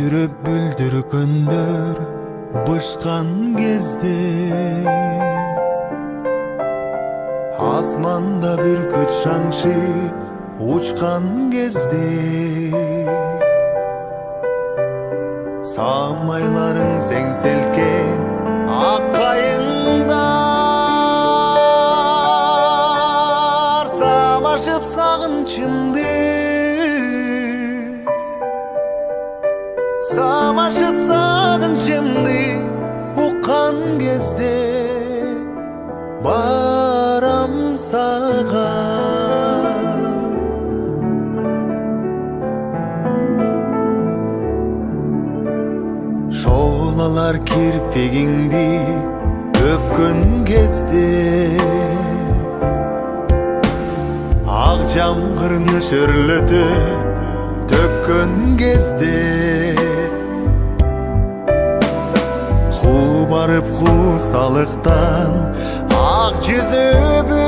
күлдүрүп бүлдүргөндөр бышкан кезде, асманда бүркүт шаңшы учкан кезде, самайларың сеңселткен ак кайыңдар самашып сагынчымды, самашып сагынчымды уккан кезде барам сага. Шоолалар кирпегиңди өпкөн кезде, ак жамгыр нөшөрлөтүп төккөн кезде, барып куусалыктан ак жүзүбүз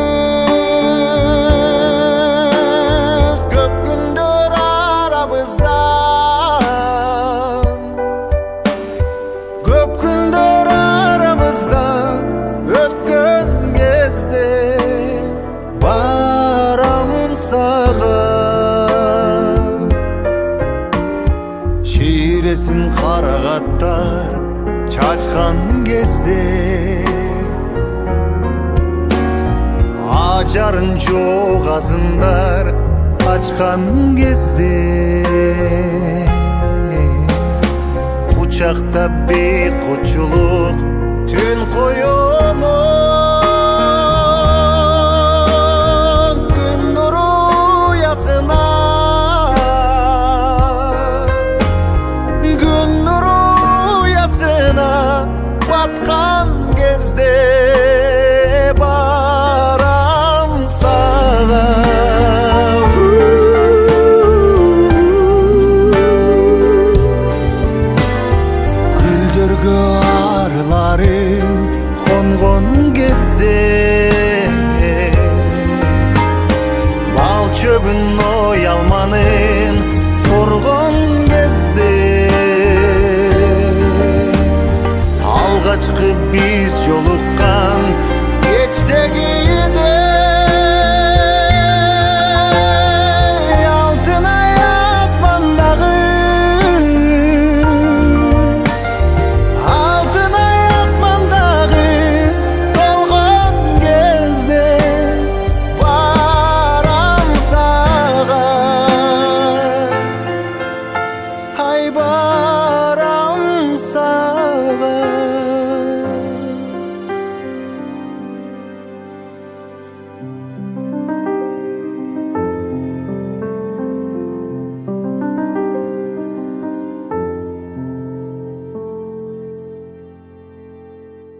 көп күндөр арабыздан, көп күндөр арабыздан өткөн кезде барам сага. Ширесин карагаттар чачкан кезде, ажарын жок азындар ачкан кезде, кучактап бейкучулук түн коёнун күн нуру уясына, күн нуру уясына баткан кезде барам сага. Гүлдөргө арыларым конгон кезде, бал чөбүн оялманын соргон кезде, алгачкы биз жолуккан кечтегиде алтын ай асмандагы, алтын ай асмандагы толгон кезде барам сага. Ай